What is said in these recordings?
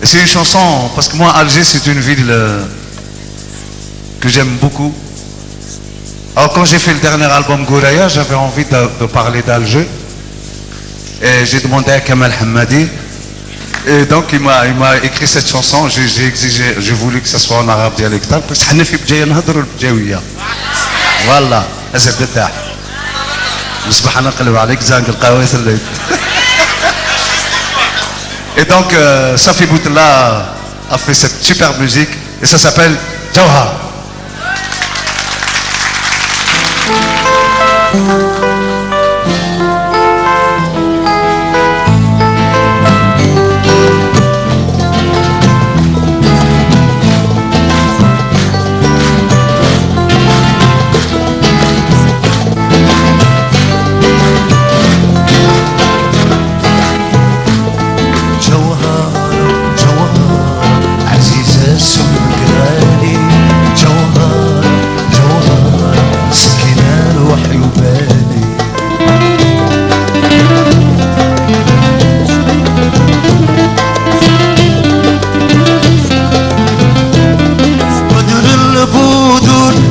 C'est une chanson, parce que moi, Alger, c'est une ville que j'aime beaucoup. Alors, quand j'ai fait le dernier album Gouraya, j'avais envie de parler d'Alger. Et j'ai demandé à Kamal Hammadi. Et donc, il m'a écrit cette chanson. J'ai voulu que ça soit en arabe dialectal. Parce que Hanafi Bjaïa Nhadr Bjaouia. Voilà. Azab Dattah. M'sbah naqleb عليك زانق القهوة الليل. Et donc, Safi Boutella a fait cette super musique et ça s'appelle Jawhar.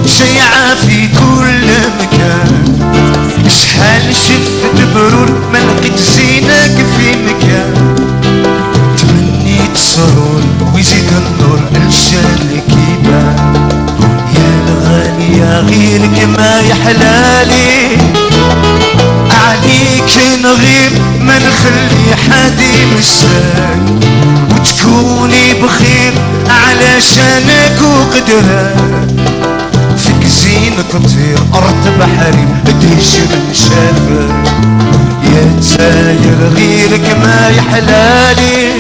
شيعة في كل مكان، شحال شفت برور ما لقيت زينك في مكان. تمنيت سرور ويزيد النور الشان كيبان. يا الغالية غيرك ما يحلالي، عليك نغير ما نخلي حد يمساك، وتكوني بخير علشانك وقدرك. زينك تطير أرض بحري تهش من شافك. يا تساير غيرك ما يحلالي.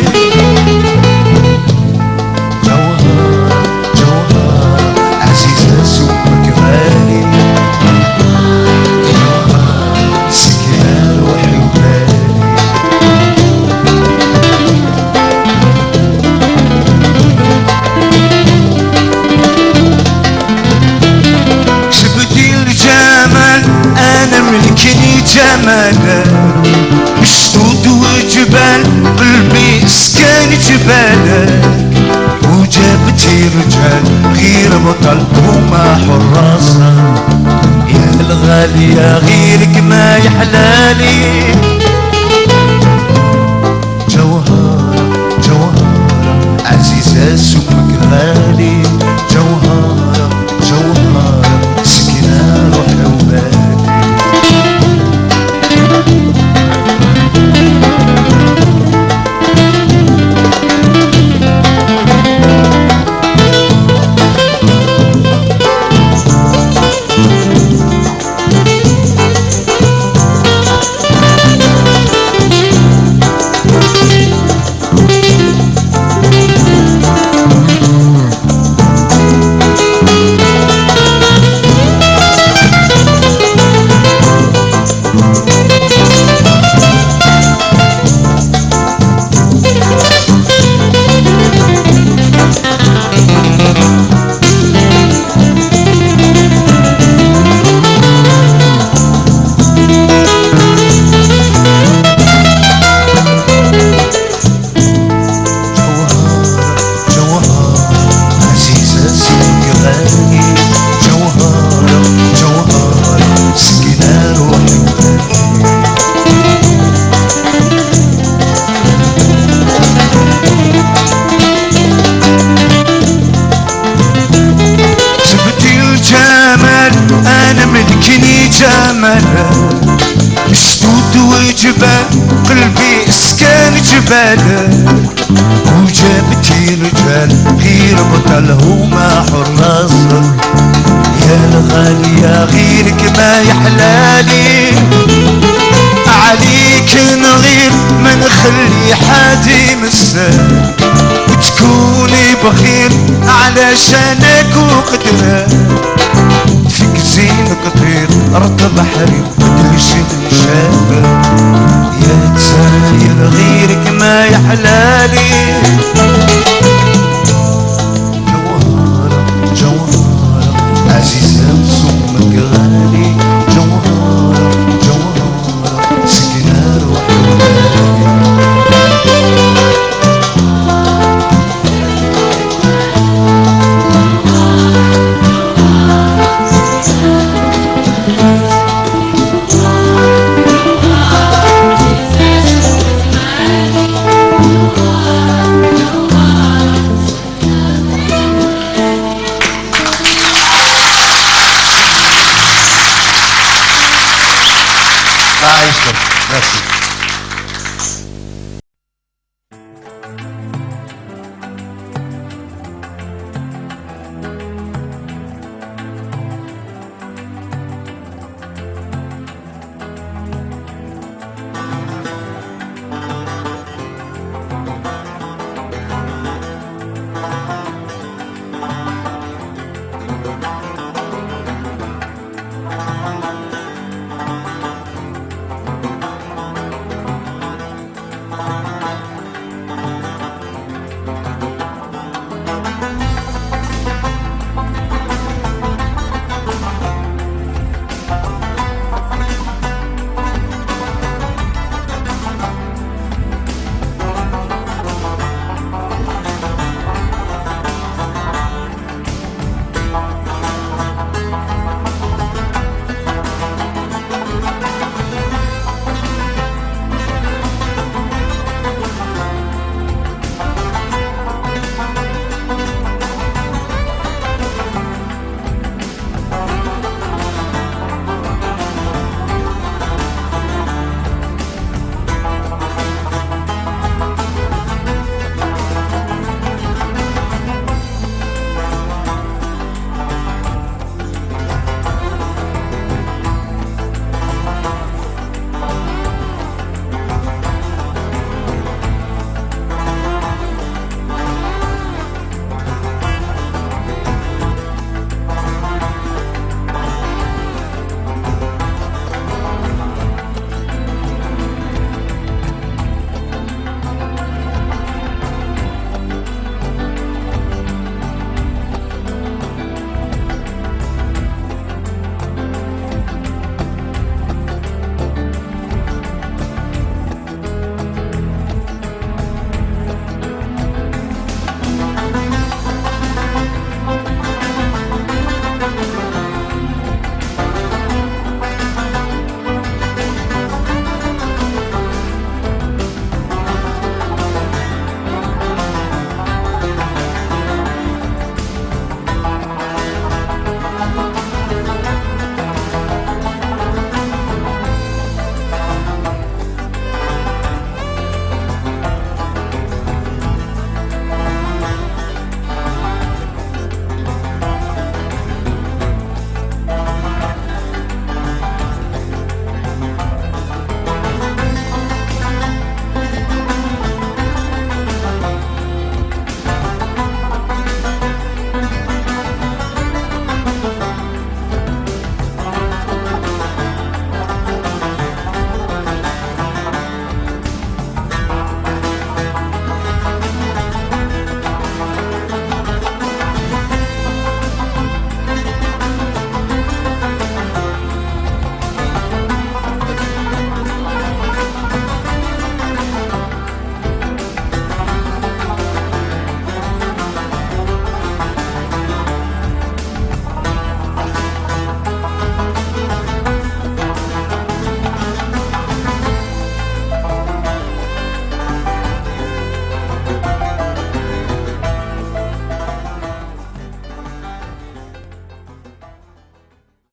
جوهر جوهر عزيزة سوقك غالي. جوهر سكينة روحي وبالي. أنا ملكني جمالك، شدود وجبال قلبي سكان جبالك. وجابتي رجال غير بطل وما حراسة. يا الغالية غيرك ما يحلالي. جوهر جوهر عزيزة سمك غالي. جوهر جوهر سكينة روحي وبالي. أنا ملكني جمالك، شدود وجبال قلبي سكان جبالك. وجابتي رجال غير بطل هما حراسك. يا الغالية غيرك ما يحلالي، عليك نغير ما نخلي حد يمسك. وتكوني بخير علشانك وقدرك. فيك زينك طير أرض بحري مدهش من شافك. يا تساير غيرك ما يحلالي.